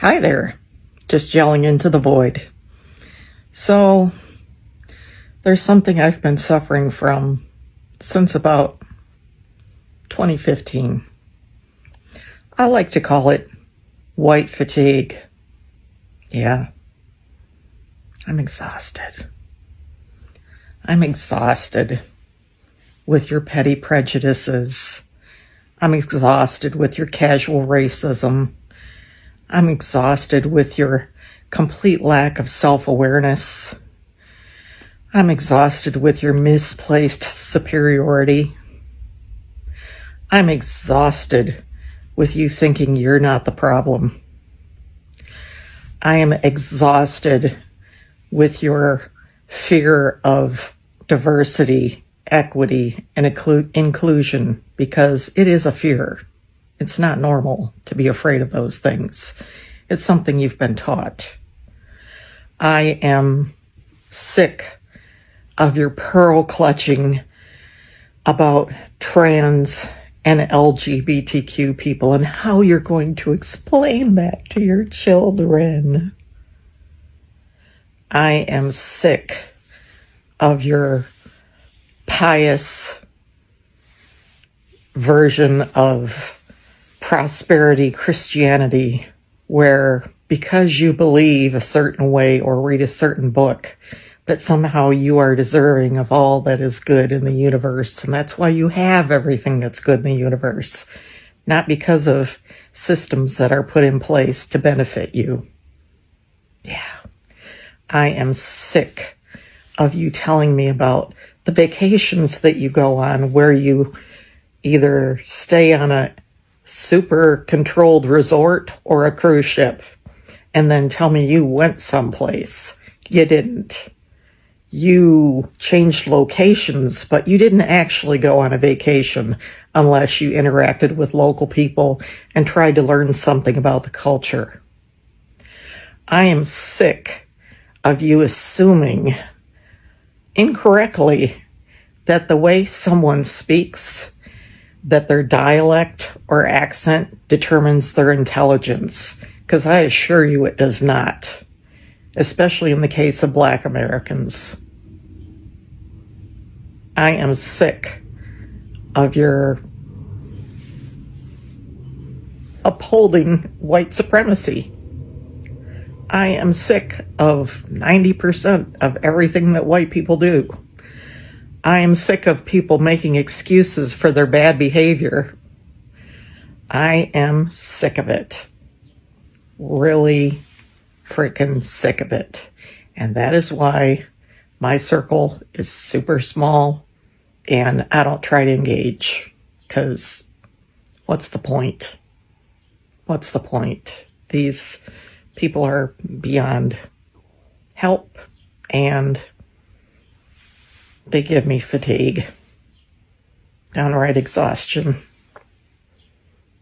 Hi there, just yelling into the void. So, there's something I've been suffering from since about 2015. I like to call it white fatigue. Yeah, I'm exhausted. I'm exhausted with your petty prejudices. I'm exhausted with your casual racism. I'm exhausted with your complete lack of self-awareness. I'm exhausted with your misplaced superiority. I'm exhausted with you thinking you're not the problem. I am exhausted with your fear of diversity, equity, and inclusion, because it is a fear. It's not normal to be afraid of those things. It's something you've been taught. I am sick of your pearl clutching about trans and LGBTQ people and how you're going to explain that to your children. I am sick of your pious version of prosperity Christianity, where because you believe a certain way or read a certain book, that somehow you are deserving of all that is good in the universe. And that's why you have everything that's good in the universe, not because of systems that are put in place to benefit you. Yeah. I am sick of you telling me about the vacations that you go on where you either stay on a super controlled resort or a cruise ship and then tell me you went someplace. You didn't. You changed locations, but you didn't actually go on a vacation unless you interacted with local people and tried to learn something about the culture. I am sick of you assuming incorrectly that the way someone speaks, that their dialect or accent determines their intelligence, because I assure you it does not, especially in the case of Black Americans. I am sick of your upholding white supremacy. I am sick of 90% of everything that white people do. I am sick of people making excuses for their bad behavior. I am sick of it. Really freaking sick of it. And that is why my circle is super small and I don't try to engage, because what's the point? What's the point? These people are beyond help and they give me fatigue, downright exhaustion.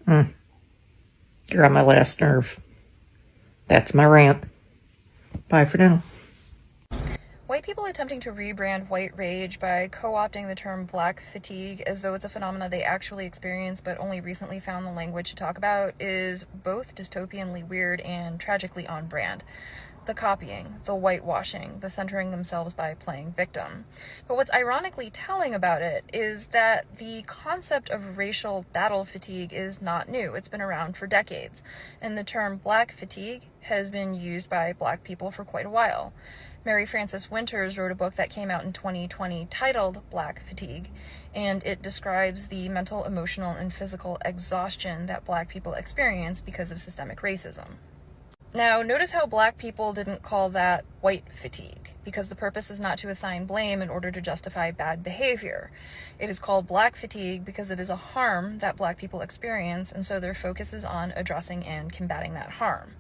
You're on my last nerve. That's my rant. Bye for now. White people attempting to rebrand white rage by co-opting the term black fatigue as though it's a phenomena they actually experience but only recently found the language to talk about is both dystopianly weird and tragically on brand. The copying, the whitewashing, the centering themselves by playing victim. But what's ironically telling about it is that the concept of racial battle fatigue is not new. It's been around for decades, and the term black fatigue has been used by Black people for quite a while. Mary Frances Winters wrote a book that came out in 2020 titled Black Fatigue, and it describes the mental, emotional, and physical exhaustion that Black people experience because of systemic racism. Now, notice how Black people didn't call that white fatigue, because the purpose is not to assign blame in order to justify bad behavior. It is called Black fatigue because it is a harm that Black people experience, and so their focus is on addressing and combating that harm.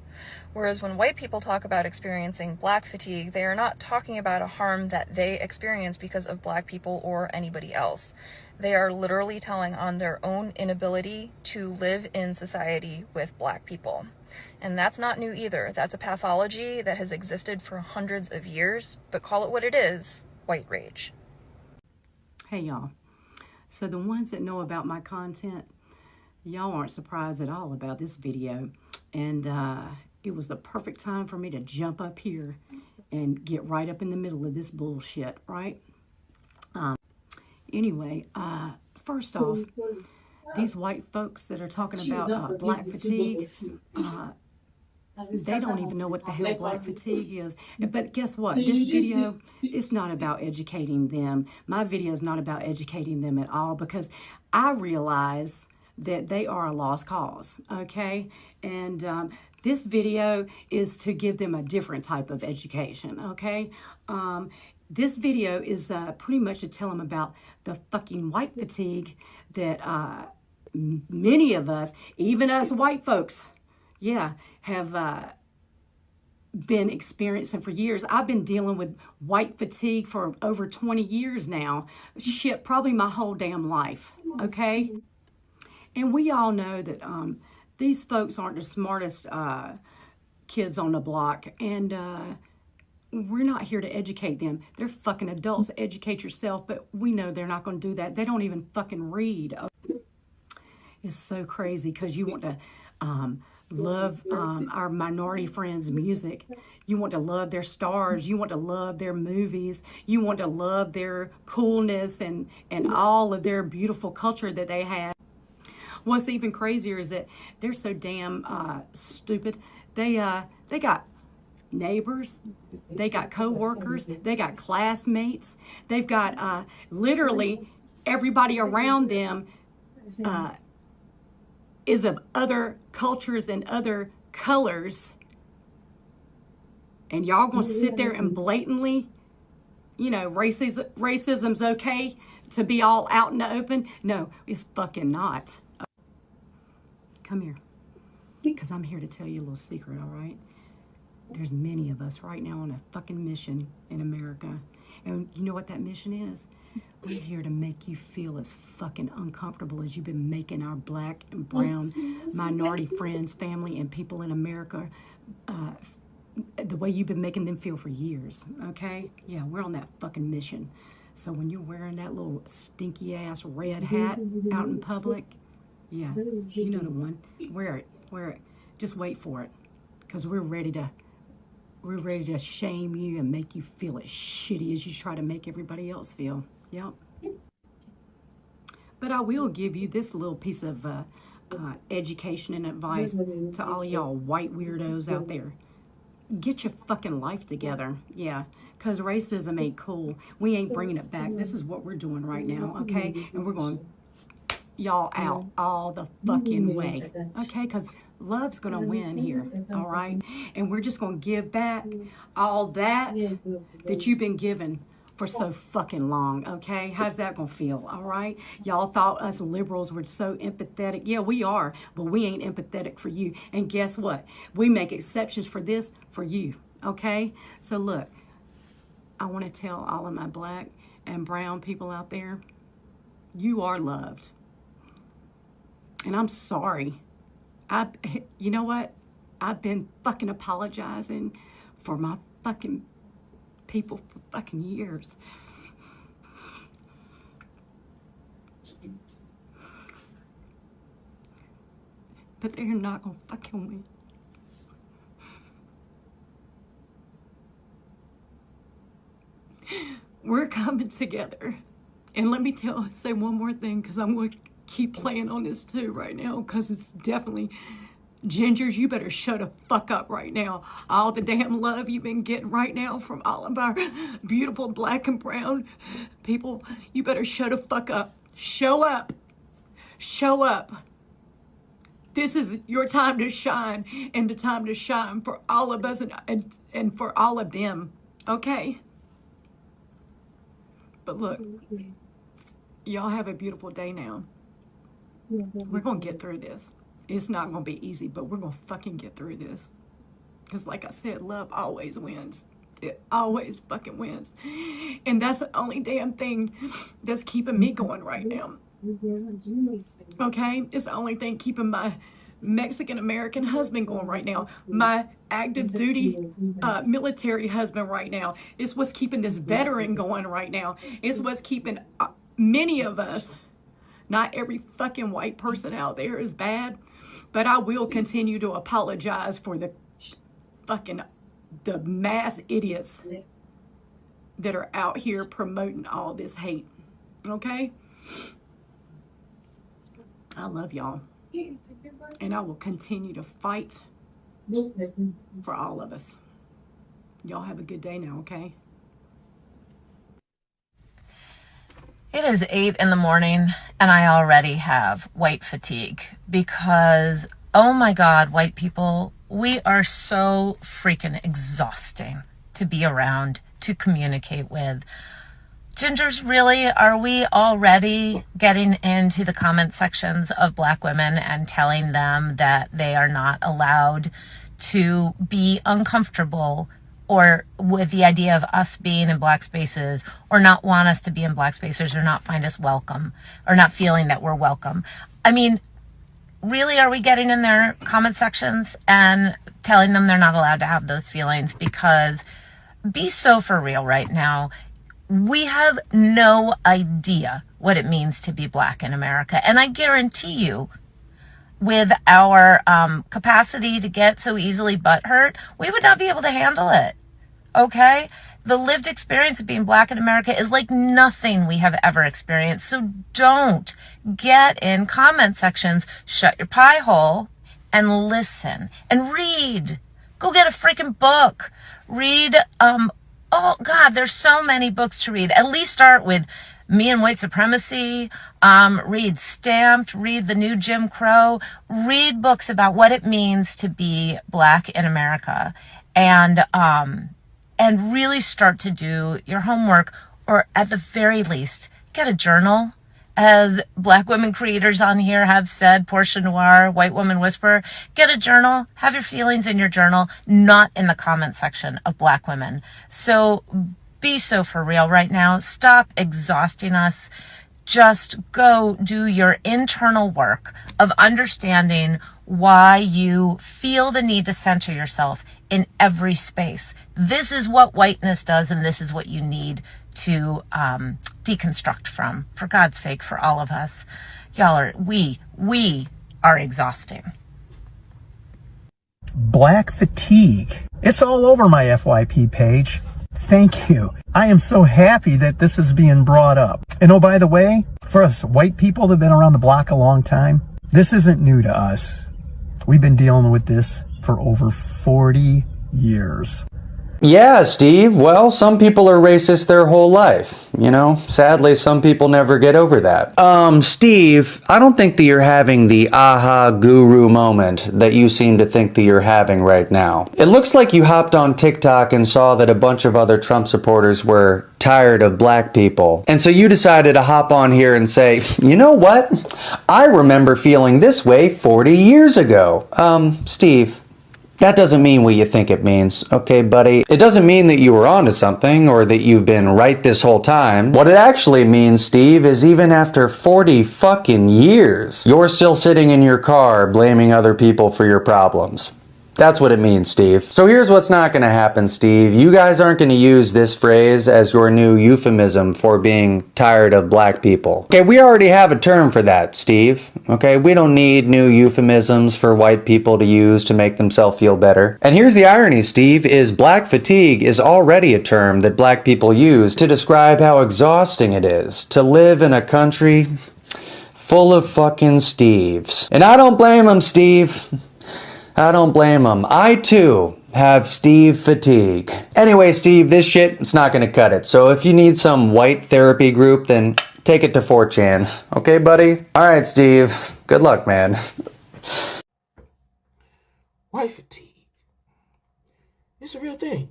Whereas when white people talk about experiencing black fatigue, they are not talking about a harm that they experience because of Black people or anybody else. They are literally telling on their own inability to live in society with Black people. And that's not new either. That's a pathology that has existed for hundreds of years, but call it what it is, white rage. Hey y'all. So the ones that know about my content, y'all aren't surprised at all about this video. And it was the perfect time for me to jump up here and get right up in the middle of this bullshit, right? Anyway, first off, these white folks that are talking about black fatigue, they don't even know what the hell black fatigue is. But guess what? This video is not about educating them. My video is not about educating them at all, because I realize that they are a lost cause, okay? And this video is to give them a different type of education, okay? This video is pretty much to tell them about the fucking white fatigue that many of us, even us white folks, yeah, have been experiencing for years. I've been dealing with white fatigue for over 20 years now. Shit, probably my whole damn life, okay? And we all know that these folks aren't the smartest kids on the block, and we're not here to educate them. They're fucking adults. Educate yourself, but we know they're not going to do that. They don't even fucking read. It's so crazy, because you want to love our minority friends' music. You want to love their stars. You want to love their movies. You want to love their coolness and all of their beautiful culture that they have. What's even crazier is that they're so damn stupid. They got neighbors, they got co-workers, they got classmates, they've got literally everybody around them is of other cultures and other colors, and y'all gonna sit there and blatantly, you know, racism's okay to be all out in the open? No, it's fucking not. Come here, because I'm here to tell you a little secret, all right? There's many of us right now on a fucking mission in America. And you know what that mission is? We're here to make you feel as fucking uncomfortable as you've been making our black and brown minority friends, family, and people in America, the way you've been making them feel for years, okay? Yeah, we're on that fucking mission. So when you're wearing that little stinky ass red hat out in public, yeah, you know the one. Wear it. Just wait for it, because we're ready to shame you and make you feel as shitty as you try to make everybody else feel. Yep. But I will give you this little piece of education and advice to all of y'all white weirdos out there. Get your fucking life together. Yeah, because racism ain't cool. We ain't bringing it back. This is what we're doing right now, okay? And we're going y'all out all the fucking way, okay? Because love's gonna win here, all right? And we're just gonna give back all that you've been given for so fucking long, okay? How's that gonna feel, all right? Y'all thought us liberals were so empathetic. Yeah, we are, but we ain't empathetic for you. And guess what? We make exceptions for this for you, okay? So look, I want to tell all of my black and brown people out there, you are loved. And I'm sorry. You know what? I've been fucking apologizing for my fucking people for fucking years. But they're not gonna fucking win. We're coming together. And let me say one more thing, because I'm going to keep playing on this too right now, because it's definitely, gingers, you better shut the fuck up right now. All the damn love you've been getting right now from all of our beautiful black and brown people, you better shut the fuck up. Show up. Show up. This is your time to shine, and the time to shine for all of us and for all of them, okay? But look, y'all have a beautiful day now. We're going to get through this. It's not going to be easy, but we're going to fucking get through this. Because like I said, love always wins. It always fucking wins. And that's the only damn thing that's keeping me going right now. Okay? It's the only thing keeping my Mexican-American husband going right now. My active duty military husband right now. It's what's keeping this veteran going right now. It's what's keeping many of us. Not every fucking white person out there is bad, but I will continue to apologize for the fucking the mass idiots that are out here promoting all this hate. Okay? I love y'all. And I will continue to fight for all of us. Y'all have a good day now, okay? It is 8 in the morning and I already have white fatigue because, oh my God, white people, we are so freaking exhausting to be around, to communicate with. Gingers, really, are we already getting into the comment sections of Black women and telling them that they are not allowed to be uncomfortable or with the idea of us being in Black spaces, or not want us to be in Black spaces, or not find us welcome, or not feeling that we're welcome? I mean, really, are we getting in their comment sections and telling them they're not allowed to have those feelings? Because be so for real right now. We have no idea what it means to be Black in America. And I guarantee you, with our capacity to get so easily butthurt, we would not be able to handle it. Okay? The lived experience of being Black in America is like nothing we have ever experienced. So don't get in comment sections, shut your pie hole, and listen and read. Go get a freaking book. Read, oh God, there's so many books to read. At least start with Me and White Supremacy, read Stamped, read The New Jim Crow, read books about what it means to be Black in America, and really start to do your homework, or at the very least, get a journal. As Black women creators on here have said, Portia Noir, White Woman Whisperer, get a journal, have your feelings in your journal, not in the comment section of Black women. So be so for real right now. Stop exhausting us. Just go do your internal work of understanding why you feel the need to center yourself in every space. This is what whiteness does, and this is what you need to deconstruct from. For God's sake, for all of us. Y'all are, we are exhausting. Black fatigue. It's all over my FYP page. Thank you. I am so happy that this is being brought up. And oh, by the way, for us white people that have been around the block a long time, this isn't new to us. We've been dealing with this for over 40 years. Yeah, Steve. Well, some people are racist their whole life. You know, sadly, some people never get over that. Steve, I don't think that you're having the aha guru moment that you seem to think that you're having right now. It looks like you hopped on TikTok and saw that a bunch of other Trump supporters were tired of Black people. And so you decided to hop on here and say, you know what? I remember feeling this way 40 years ago. Steve, that doesn't mean what you think it means, okay, buddy? It doesn't mean that you were onto something or that you've been right this whole time. What it actually means, Steve, is even after 40 fucking years, you're still sitting in your car blaming other people for your problems. That's what it means, Steve. So here's what's not going to happen, Steve. You guys aren't going to use this phrase as your new euphemism for being tired of Black people. Okay, we already have a term for that, Steve. Okay, we don't need new euphemisms for white people to use to make themselves feel better. And here's the irony, Steve, is Black fatigue is already a term that Black people use to describe how exhausting it is to live in a country full of fucking Steves. And I don't blame them, Steve. I don't blame them. I, too, have Steve fatigue. Anyway, Steve, this shit, it's not gonna cut it. So if you need some white therapy group, then take it to 4chan. Okay, buddy? Alright, Steve. Good luck, man. White fatigue. It's a real thing.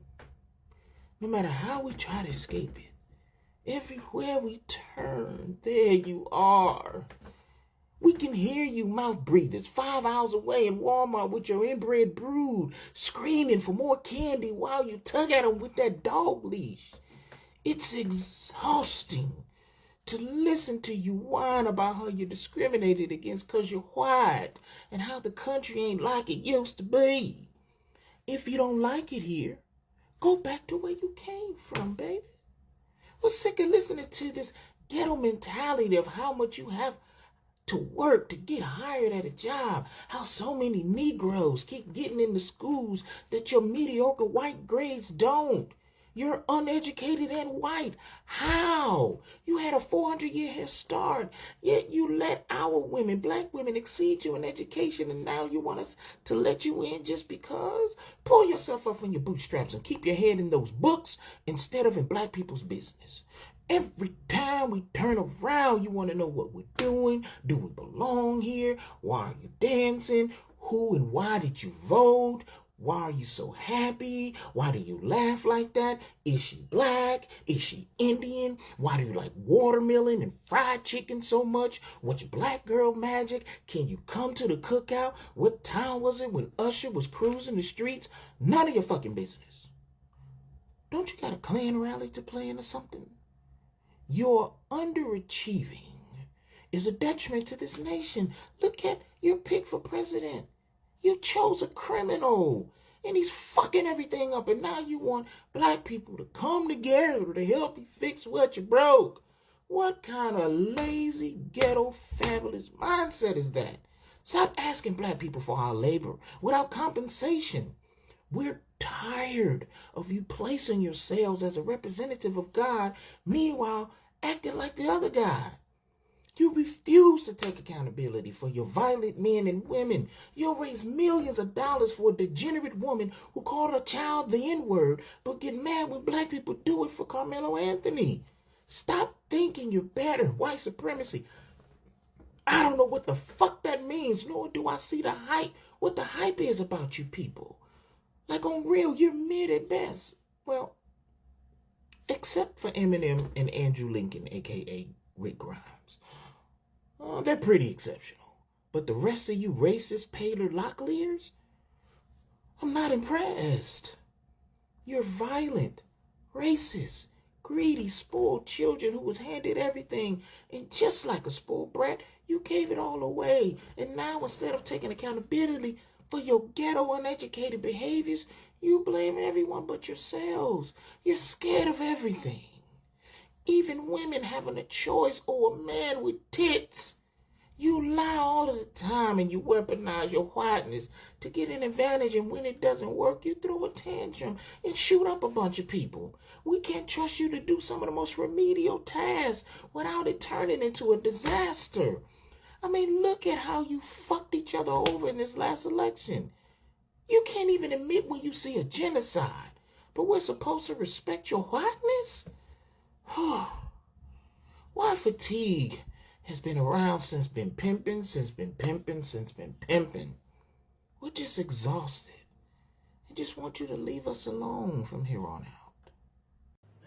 No matter how we try to escape it, everywhere we turn, there you are. We can hear you mouth breathers 5 hours away in Walmart with your inbred brood screaming for more candy while you tug at them with that dog leash. It's exhausting to listen to you whine about how you're discriminated against because you're white and how the country ain't like it used to be. If you don't like it here, go back to where you came from, baby. We're sick of listening to this ghetto mentality of how much you have to work, to get hired at a job. How so many Negroes keep getting into schools that your mediocre white grades don't. You're uneducated and white. How? You had a 400-year head start, yet you let our women, black women, exceed you in education, and now you want us to let you in just because? Pull yourself up from your bootstraps and keep your head in those books instead of in black people's business. Every time we turn around, you want to know what we're doing. Do we belong here? Why are you dancing? Who and why did you vote? Why are you so happy? Why do you laugh like that? Is she black? Is she Indian? Why do you like watermelon and fried chicken so much? What's black girl magic? Can you come to the cookout? What time was it when Usher was cruising the streets? None of your fucking business. Don't you got a Klan rally to plan or something? Your underachieving is a detriment to this nation. Look at your pick for president. You chose a criminal, and he's fucking everything up, and now you want black people to come together to help you fix what you broke. What kind of lazy, ghetto, fabulous mindset is that? Stop asking black people for our labor without compensation. We're tired of you placing yourselves as a representative of God, meanwhile acting like the other guy. You refuse to take accountability for your violent men and women. You'll raise millions of dollars for a degenerate woman who called her child the N-word, but get mad when black people do it for Carmelo Anthony. Stop thinking you're better. White supremacy. I don't know what the fuck that means, nor do I see the hype, what the hype is about you people. Like on real, you're mid at best. Well, except for Eminem and Andrew Lincoln, a.k.a. Rick Grimes. They're pretty exceptional. But the rest of you racist Paler Locklears, I'm not impressed. You're violent, racist, greedy, spoiled children who was handed everything. And just like a spoiled brat, you gave it all away. And now instead of taking accountability for your ghetto uneducated behaviors, you blame everyone but yourselves. You're scared of everything. Even women having a choice or a man with tits. You lie all of the time and you weaponize your whiteness to get an advantage, and when it doesn't work, you throw a tantrum and shoot up a bunch of people. We can't trust you to do some of the most remedial tasks without it turning into a disaster. I mean, look at how you fucked each other over in this last election. You can't even admit when you see a genocide, but we're supposed to respect your whiteness? Why fatigue has been around since been pimping, We're just exhausted. I just want you to leave us alone from here on out.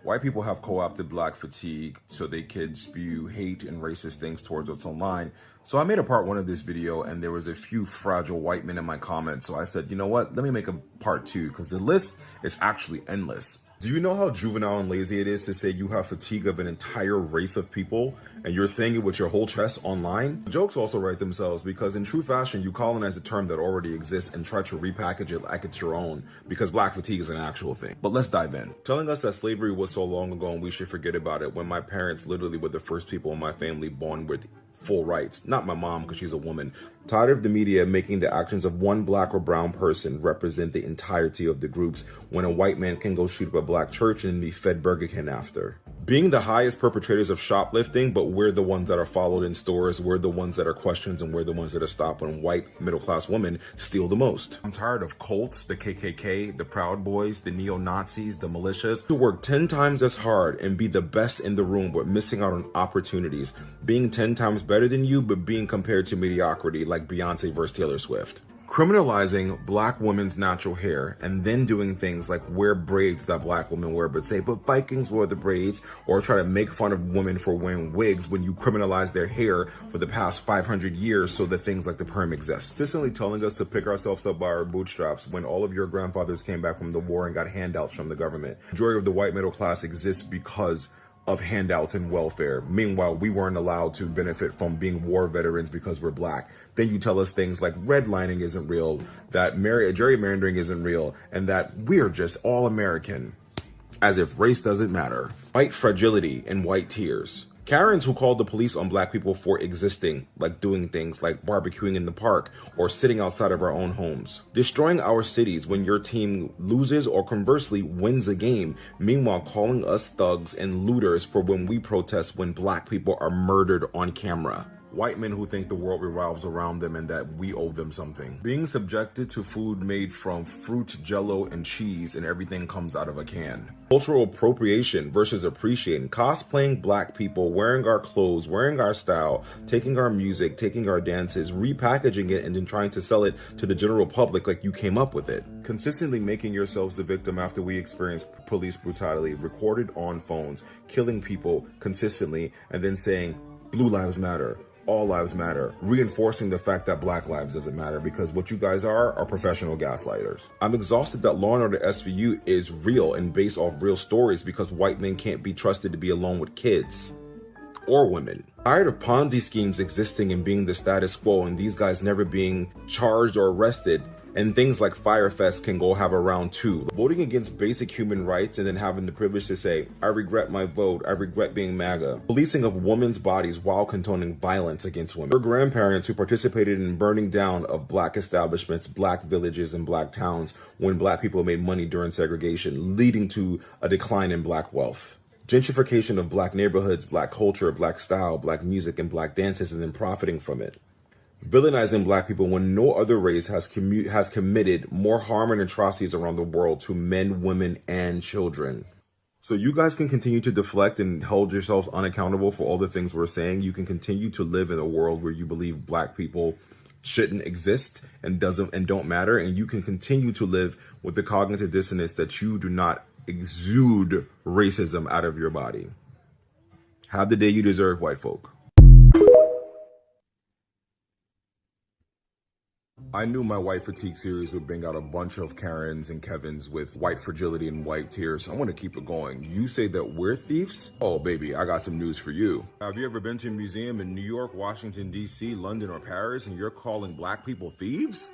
White people have co-opted black fatigue so they could spew hate and racist things towards us online. So I made a part 1 of this video, and there was a few fragile white men in my comments. So I said, you know what? Let me make a part 2, because the list is actually endless. Do you know how juvenile and lazy it is to say you have fatigue of an entire race of people, and you're saying it with your whole chest online? The jokes also write themselves, because in true fashion, you colonize a term that already exists and try to repackage it like it's your own, because black fatigue is an actual thing. But let's dive in. Telling us that slavery was so long ago and we should forget about it, when my parents literally were the first people in my family born with full rights. Not my mom, because she's a woman. Tired of the media making the actions of one black or brown person represent the entirety of the groups, when a white man can go shoot up a black church and be fed Burger King after. Being the highest perpetrators of shoplifting, but we're the ones that are followed in stores, we're the ones that are questioned, and we're the ones that are stopped when white middle-class women steal the most. I'm tired of cults, the KKK, the Proud Boys, the neo-Nazis, the militias, who work 10 times as hard and be the best in the room, but missing out on opportunities, being 10 times better than you, but being compared to mediocrity like Beyonce versus Taylor Swift. Criminalizing black women's natural hair and then doing things like wear braids that black women wear, but say, but Vikings wore the braids, or try to make fun of women for wearing wigs when you criminalize their hair for the past 500 years so that things like the perm exist. Consistently telling us to pick ourselves up by our bootstraps when all of your grandfathers came back from the war and got handouts from the government. The majority of the white middle class exists because of handouts and welfare. Meanwhile, we weren't allowed to benefit from being war veterans because we're black. Then you tell us things like redlining isn't real, that gerrymandering isn't real, and that we're just all American, as if race doesn't matter. White fragility and white tears. Karens who called the police on black people for existing, like doing things like barbecuing in the park or sitting outside of our own homes. Destroying our cities when your team loses or conversely wins a game, meanwhile calling us thugs and looters for when we protest when black people are murdered on camera. White men who think the world revolves around them and that we owe them something. Being subjected to food made from fruit, jello, and cheese and everything comes out of a can. Cultural appropriation versus appreciating. Cosplaying black people, wearing our clothes, wearing our style, taking our music, taking our dances, repackaging it, and then trying to sell it to the general public like you came up with it. Consistently making yourselves the victim after we experience police brutality, recorded on phones, killing people consistently, and then saying, Blue Lives Matter. All lives matter, reinforcing the fact that black lives doesn't matter because what you guys are professional gaslighters. I'm exhausted that Law & Order SVU is real and based off real stories because white men can't be trusted to be alone with kids or women. Tired of Ponzi schemes existing and being the status quo and these guys never being charged or arrested, and things like Firefest can go have a round 2. Voting against basic human rights and then having the privilege to say, I regret my vote, I regret being MAGA. Policing of women's bodies while condoning violence against women. Her grandparents who participated in burning down of black establishments, black villages, and black towns when black people made money during segregation, leading to a decline in black wealth. Gentrification of black neighborhoods, black culture, black style, black music, and black dances, and then profiting from it. Villainizing black people when no other race has committed more harm and atrocities around the world to men, women, and children. So you guys can continue to deflect and hold yourselves unaccountable for all the things we're saying. You can continue to live in a world where you believe black people shouldn't exist and don't matter, and you can continue to live with the cognitive dissonance that you do not exude racism out of your body. Have the day you deserve, white folk. I knew my white fatigue series would bring out a bunch of Karens and Kevins with white fragility and white tears, so I want to keep it going. You say that we're thieves? Oh, baby, I got some news for you. Have you ever been to a museum in New York, Washington, D.C., London, or Paris, and you're calling black people thieves?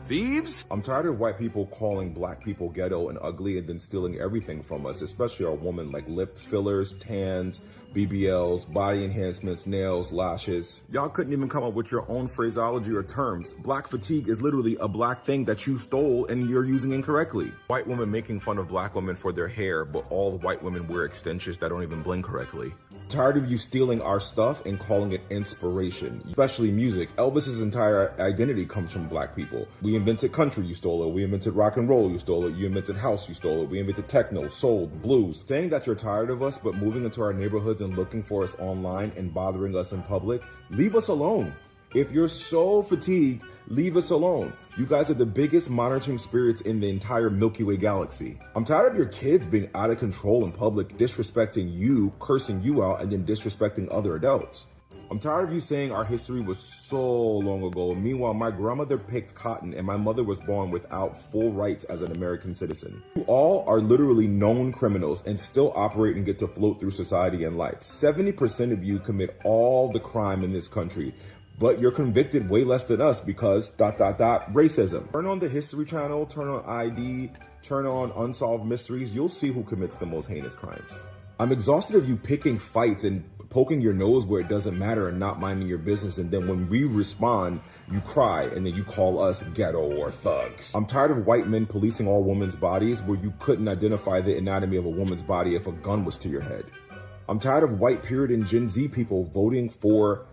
Thieves? I'm tired of white people calling black people ghetto and ugly and then stealing everything from us, especially our women, like lip fillers, tans, BBLs, body enhancements, nails, lashes. Y'all couldn't even come up with your own phraseology or terms. Black fatigue is literally a black thing that you stole and you're using incorrectly. White women making fun of black women for their hair, but all white women wear extensions that don't even blink correctly. Tired of you stealing our stuff and calling it inspiration, especially music. Elvis's entire identity comes from black people. We invented country, you stole it. We invented rock and roll, you stole it. You invented house, you stole it. We invented techno, soul, blues. Saying that you're tired of us, but moving into our neighborhoods and looking for us online and bothering us in public, leave us alone. If you're so fatigued, leave us alone. You guys are the biggest monitoring spirits in the entire Milky Way galaxy. I'm tired of your kids being out of control in public, disrespecting you, cursing you out, and then disrespecting other adults. I'm tired of you saying our history was so long ago. Meanwhile, my grandmother picked cotton and my mother was born without full rights as an American citizen. You all are literally known criminals and still operate and get to float through society and life. 70% of you commit all the crime in this country, but you're convicted way less than us because ... racism. Turn on the History Channel, turn on ID, turn on Unsolved Mysteries. You'll see who commits the most heinous crimes. I'm exhausted of you picking fights and poking your nose where it doesn't matter and not minding your business, and then when we respond, you cry and then you call us ghetto or thugs. I'm tired of white men policing all women's bodies where you couldn't identify the anatomy of a woman's body if a gun was to your head. I'm tired of white Puritan Gen Z people voting for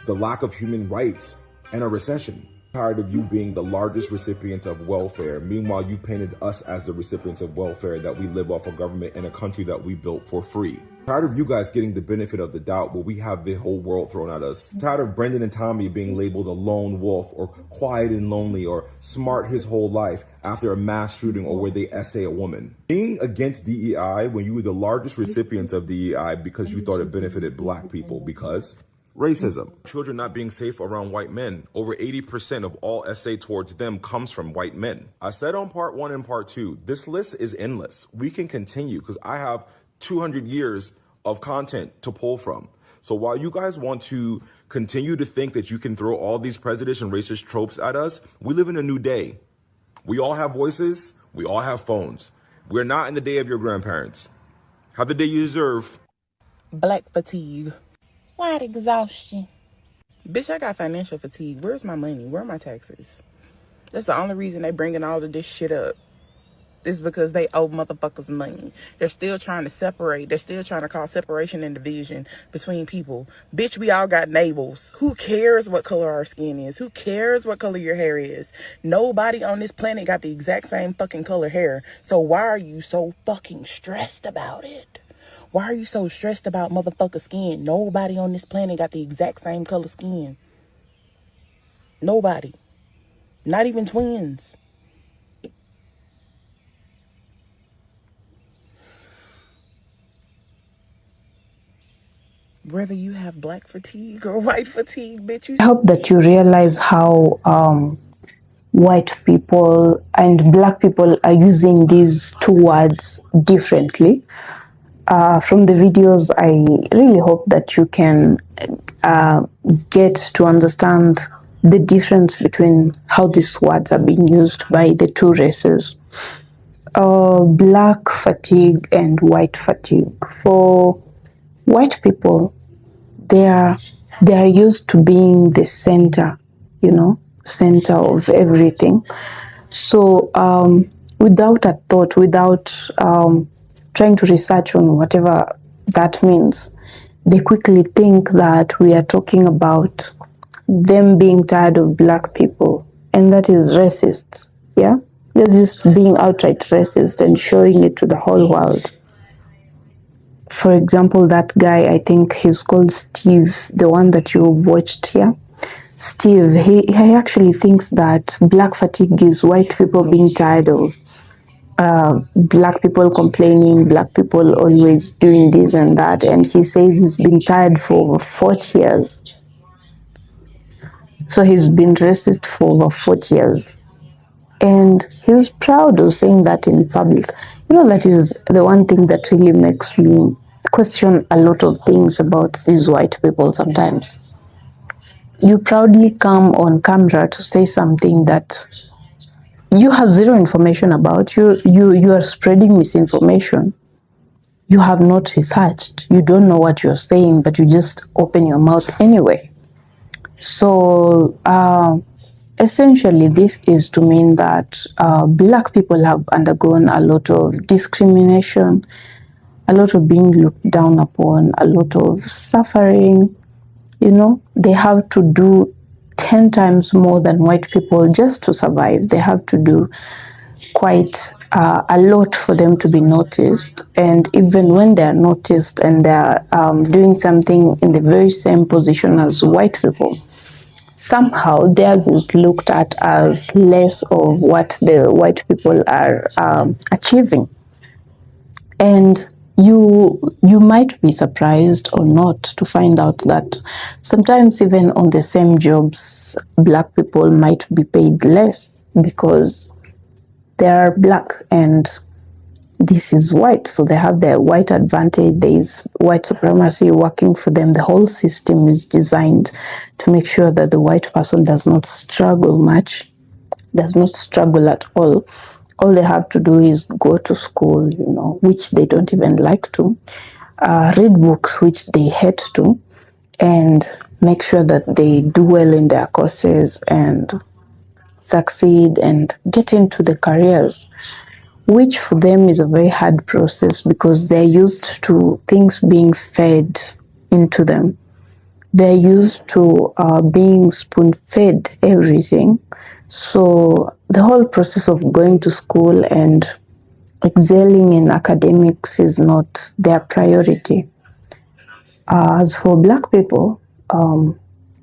the lack of human rights and a recession. Tired of you being the largest recipients of welfare. Meanwhile, you painted us as the recipients of welfare, that we live off of government in a country that we built for free. Tired of you guys getting the benefit of the doubt where we have the whole world thrown at us. Tired of Brendan and Tommy being labeled a lone wolf or quiet and lonely or smart his whole life after a mass shooting or where they essay a woman. Being against DEI when you were the largest recipients of DEI because you thought it benefited black people because racism. Children not being safe around white men. Over 80% of all essay towards them comes from white men. I said on part 1 and part 2, this list is endless. We can continue because I have 200 years of content to pull from. So while you guys want to continue to think that you can throw all these prejudice and racist tropes at us, we live in a new day. We all have voices. We all have phones. We're not in the day of your grandparents. Have the day you deserve. Black fatigue. Quiet exhaustion. Bitch, I got financial fatigue. Where's my money? Where are my taxes? That's the only reason they bringing all of this shit up. Is because they owe motherfuckers money. They're still trying to separate. They're still trying to cause separation and division between people. Bitch, we all got navels. Who cares what color our skin is? Who cares what color your hair is? Nobody on this planet got the exact same fucking color hair. So why are you so fucking stressed about it? Why are you so stressed about motherfucker skin? Nobody on this planet got the exact same color skin. Nobody. Not even twins. Whether you have black fatigue or white fatigue, bitch. I hope that you realize how white people and black people are using these two words differently. From the videos, I really hope that you can get to understand the difference between how these words are being used by the two races. Black fatigue and white fatigue. For white people, they are used to being the center, center of everything. So without a thought, without trying to research on whatever that means, they quickly think that we are talking about them being tired of black people, and that is racist. Yeah, that's just being outright racist and showing it to the whole world. For example, that guy, I think he's called Steve, the one that you've watched here. Steve, he actually thinks that black fatigue is white people being tired of black people complaining, black people always doing this and that, and he says he's been tired for over 40 years. So he's been racist for over 40 years. And he's proud of saying that in public. That is the one thing that really makes me question a lot of things about these white people sometimes. You proudly come on camera to say something that you have zero information about. You are spreading misinformation. You have not researched. You don't know what you're saying, but you just open your mouth anyway. So essentially, this is to mean that black people have undergone a lot of discrimination, a lot of being looked down upon, a lot of suffering. They have to do 10 times more than white people just to survive. They have to do quite a lot for them to be noticed. And even when they're noticed and they're doing something in the very same position as white people, somehow theirs is looked at as less of what the white people are achieving. And you might be surprised or not to find out that sometimes even on the same jobs, black people might be paid less because they are black and this is white. So they have their white advantage. There is white supremacy working for them. The whole system is designed to make sure that the white person does not struggle much, does not struggle at all. All they have to do is go to school, which they don't even like to, read books, which they hate to, and make sure that they do well in their courses and succeed and get into the careers, which for them is a very hard process because they're used to things being fed into them. They're used to being spoon-fed everything. So the whole process of going to school and excelling in academics is not their priority. As for black people,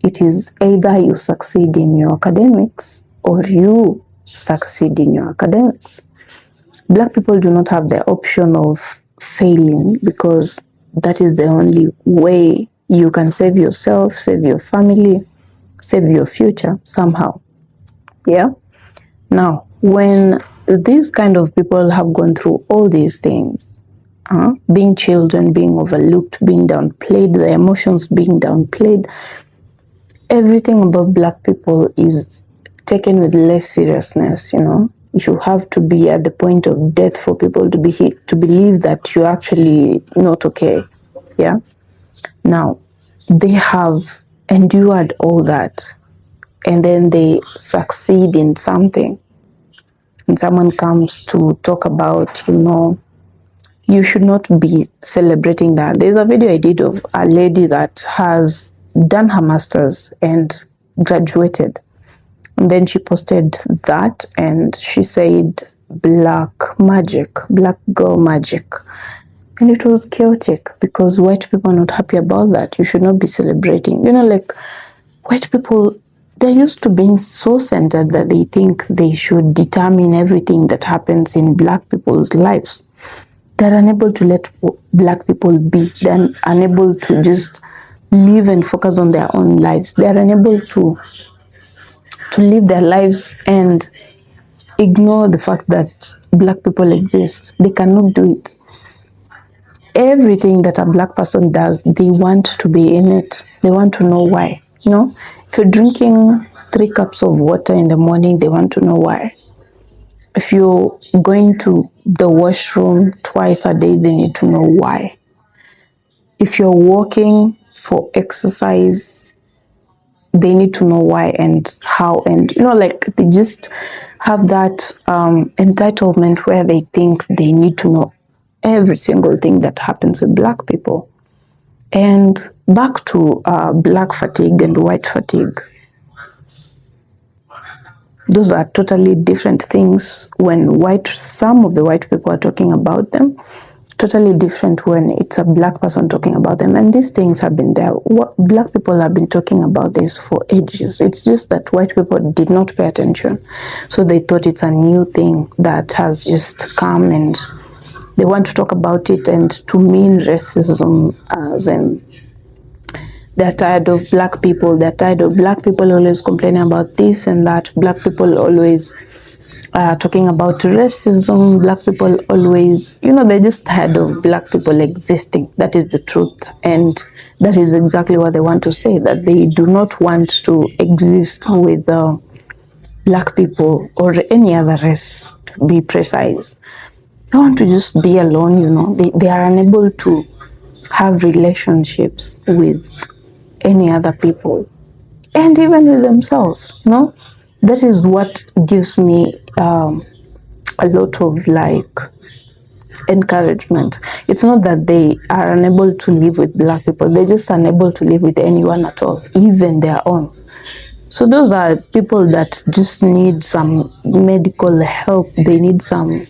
it is either you succeed in your academics or you succeed in your academics. Black people do not have the option of failing because that is the only way you can save yourself, save your family, save your future somehow. Yeah. Now, when these kind of people have gone through all these things, being children, being overlooked, being downplayed, their emotions being downplayed, everything about black people is taken with less seriousness. You have to be at the point of death for people to believe that you're actually not okay. Yeah. Now, they have endured all that, and then they succeed in something, and someone comes to talk about, you should not be celebrating that. There's a video I did of a lady that has done her master's and graduated. And then she posted that and she said, black magic, black girl magic. And it was chaotic because white people are not happy about that. You should not be celebrating. Like white people, they're used to being so centered that they think they should determine everything that happens in black people's lives. They're unable to let black people be. They're unable to just live and focus on their own lives. They're unable to live their lives and ignore the fact that black people exist. They cannot do it. Everything that a black person does, they want to be in it. They want to know why. If you're drinking 3 cups of water in the morning, they want to know why. If you're going to the washroom twice a day, they need to know why. If you're walking for exercise, they need to know why and how. And, they just have that entitlement where they think they need to know every single thing that happens with black people. And back to black fatigue and white fatigue. Those are totally different things when some of the white people are talking about them. Totally different when it's a black person talking about them. And these things have been there. Black people have been talking about this for ages. It's just that white people did not pay attention. So they thought it's a new thing that has just come and they want to talk about it and to mean racism as in they're tired of black people. They're tired of black people always complaining about this and that. Black people always talking about racism. Black people always, they're just tired of black people existing. That is the truth. And that is exactly what they want to say, that they do not want to exist with black people or any other race, to be precise. They want to just be alone, They are unable to have relationships with any other people and even with themselves. That is what gives me a lot of encouragement. It's not that they are unable to live with black people, they're just unable to live with anyone at all, even their own. So those are people that just need some medical help. They need some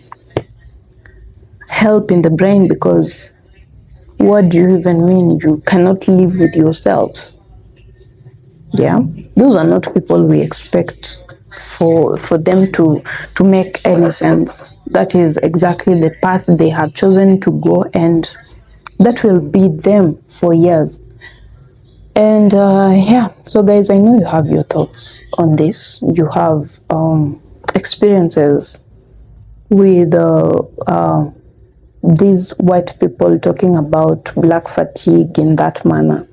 help in the brain, because what do you even mean you cannot live with yourselves? Yeah, those are not people we expect for them to make any sense. That is exactly the path they have chosen to go, and that will be them for years. And so guys, I know you have your thoughts on this. You have experiences with these white people talking about black fatigue in that manner.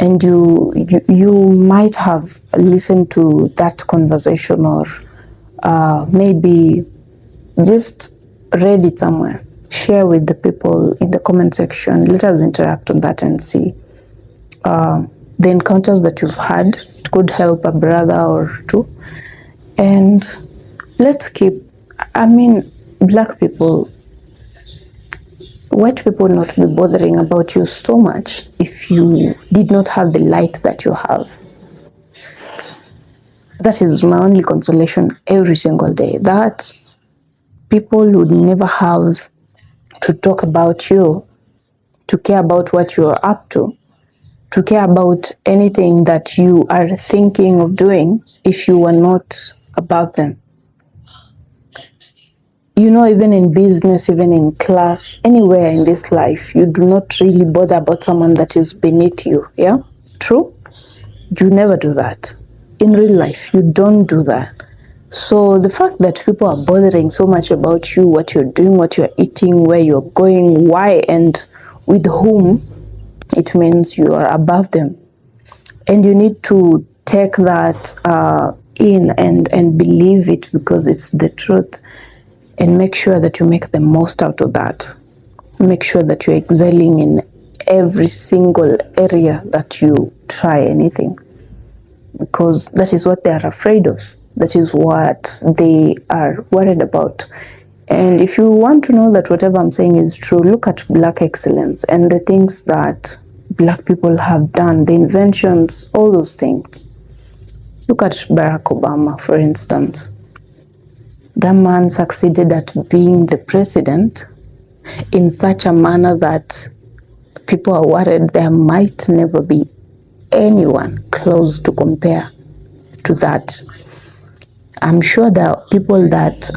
And you might have listened to that conversation, or maybe just read it somewhere. Share with the people in the comment section. Let us interact on that and see the encounters that you've had. It could help a brother or two. And let's keep, black people, white people not be bothering about you so much if you did not have the light that you have. That is my only consolation every single day, that people would never have to talk about you, to care about what you're up to care about anything that you are thinking of doing if you were not above them. Even in business, even in class, anywhere in this life, you do not really bother about someone that is beneath you. Yeah? True? You never do that. In real life, you don't do that. So the fact that people are bothering so much about you, what you're doing, what you're eating, where you're going, why, and with whom, it means you are above them. And you need to take that in and believe it, because it's the truth. And make sure that you make the most out of that. Make sure that you're excelling in every single area that you try anything, because that is what they are afraid of. That is what they are worried about. And if you want to know that whatever I'm saying is true, look at Black excellence and the things that Black people have done, the inventions, all those things. Look at Barack Obama, for instance. That man succeeded at being the president in such a manner that people are worried there might never be anyone close to compare to that. I'm sure there are people that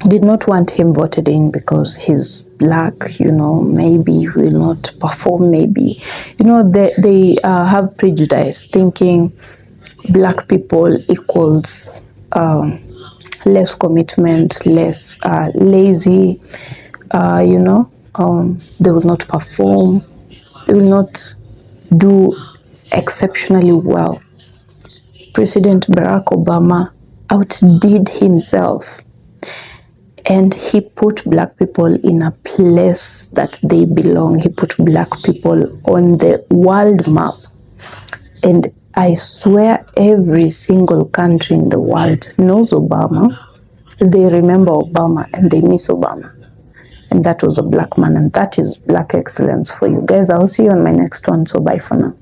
did not want him voted in because he's Black, maybe he will not perform, maybe. They have prejudice, thinking Black people equals less commitment, less lazy, they will not perform, they will not do exceptionally well. President Barack Obama outdid himself, and he put Black people in a place that they belong. He put Black people on the world map. And I swear every single country in the world knows Obama. They remember Obama and they miss Obama. And that was a Black man, and that is Black excellence for you guys. I'll see you on my next one, so bye for now.